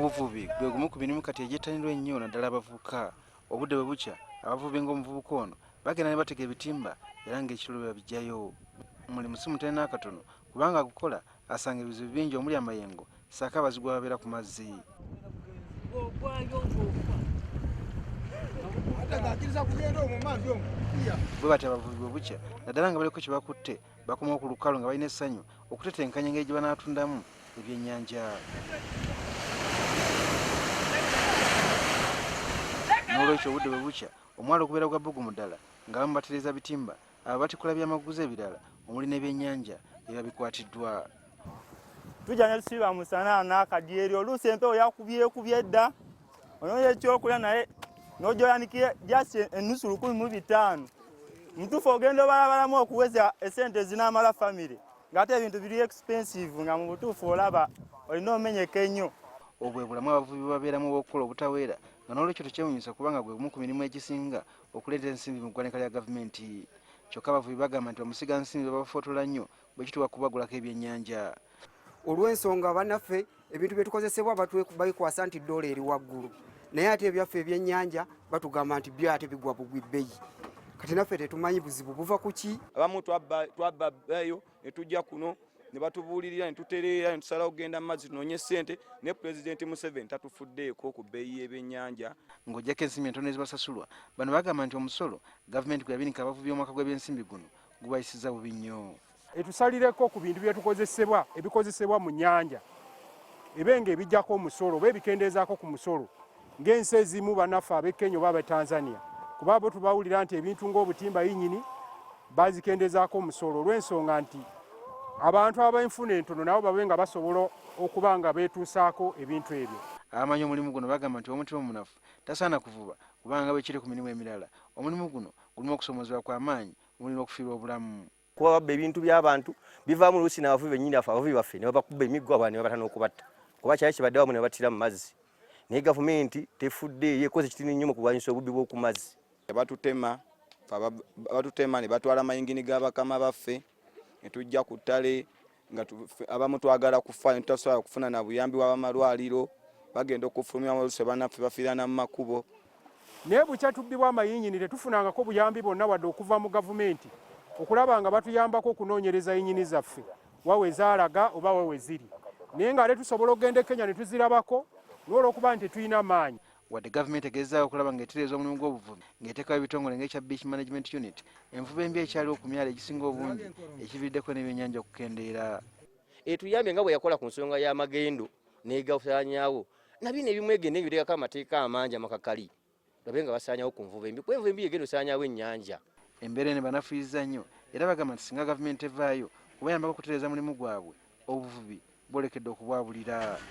Obuvubi gwe gumu ku mirimu kati egyettanirwa ennyo naddala abavubuka. Obudde bwe bukya abavubi ng'omuvubuka ono bagenda ne batega ebitimba era ng'ekiro bwe babijjayo. Mulimu si mutene n'akatono kubanga gukola asanga ebizibu bingi omuli amayengo ssaako abazigwa babeera ku mazzi. Bwe bati abavubi bwe bukya naddala nga baliko kye bakutte bakomawo ku lukalu nga balina essanyu okutetenkanya engeri gye banaatundamu ebyennyanja. N'olwekyo obudde bwe bukya omwalo gubeera gwa bbugumu ddala ng'abamu batereeza bitimba abo batikula byamaguzi ebirala omuli n'ebyennyanja biba bikwatiddwa. Tujja ne tusiba musana n'akadyeri oluusi empewo yakubyekubye dda onoyo ekyokulya naye n'ogyoyanikira just ennusu 1,500 mutuufu ogenda obalabalamu okuweza esente ezinaamala famire ng'ate ebintu biri expensive nga mu butuufu olaba olina omenyeka ennyo. Obwe bulamu abavubi babeeramu obw'okukola obutaweera nga n'olwekyo tekyewuunyisa kubanga gwe gumu ku mirimu egisinga okuleeta ensimbi mu ggwanika lya gavumenti. Kyokka abavubi bagamba nti bamusiga nsimbi babafootola nnyo bwe kituuka kubagulako ebyennyanja. Olw'ensonga bannaffe ebintu bye tukozesebwa babikwasa nti ddoola eri waggulu naye ate ebyaffe ebyennyanja batugamba nti byo ate bigwa bugwi bbeeyi. Kati naffe tetumanyi buzibu buva ku ki. Abamu twabba bbayo ne tujja kuno ne batubuulirira ne tutereera ne tusalawo kugenda mu mazzi tunoonye ssente ne Pulezidenti Museveni tatufuddeeko ku bbeeyi y'ebyennyanja. Ng'oggyako ensimbi entono ezibasasulwa bano bagamba nti omusolo gavumenti gwe yabinika abavubi omwaka gw'ebyensimbi guno gubayisizza bubi nnyo. Etusalireko ku bintu ebikozesebwa mu nnyanja ebenga ebijjako omusolo oba ebikendeezaako ku musolo ng'ensi ezimu bannaffe ab'e Kenya oba ab'e Tanzania kuba bo tubawulira nti ebintu ng'obutimba yinnyini bazikendeezaako omusolo olw'ensonga nti abantu ab'enfuna entono nabo babe nga basobola okuba nga beetuusaako ebintu ebyo. Abamanyi omulimu guno bagamba nti omutima omunafu tasaana kuvuba kubanga bwe kiri ku mirimu emirala omulimu guno gulimu okusoomoozebwa kw'amaanyi omuli n'okufiirwa obulamu. Kuba babba ebintu by'abantu bivaamu oluusi n'abavubi bennyini abavubi baffe ne babakuba emiggo abantu ne babata n'okubatta kuba kyali kibadde wamu ne babattira mu mazzi naye gavumenti tefudde yeekoze ekitini nnyo mu kulwanyisa obubbi bw'oku mazzi. Batutema ne batwala amayingini g'abakama baffe ne tujja ku ttale nga abamu twagala kufa ne tutasobola kufuna na buyambi w'abamalwaliro bagenda okufulumya oluusi bannaffe bafiirana mu makubo. Naye bukya tubbibwa amayinnyini tetufunangako buyambi bonna wadde okuva mu gavumenti okulaba nga batuyambako okunoonyereza yinnyini zaffe wawe zaalaga oba wawe ziri naye nga ate tusobola okugenda e Kenya ne tuzirabako n'olwokuba nti tetulina maanyi. Wadde gavumenti egezaako okulaba ng'etereeza omulimu gw'obuvubi ng'eteekawo ebitongole ng'ekya Beach Management Unit envuba embi ekyaliwo ku myalo egisinga obungi ekiviiriddeko n'ebyennyanja okukendeera. Etuyambye nga bwe yakola ku nsonga y'amagendo n'egasaanyaawo nabino ebimu egenda ebiteekako amateeka amangi amakakali babe nga basaanyaawo ku nvuba embi kuba envuba embi egenda osaanyaawo ennyanja. Embeera eno banafuyiza nnyo era bagamba nti singa gavumenti evaayo kubayambako okutereeza mulimu gwabwe obuvubi bwolekedde okubwabulira.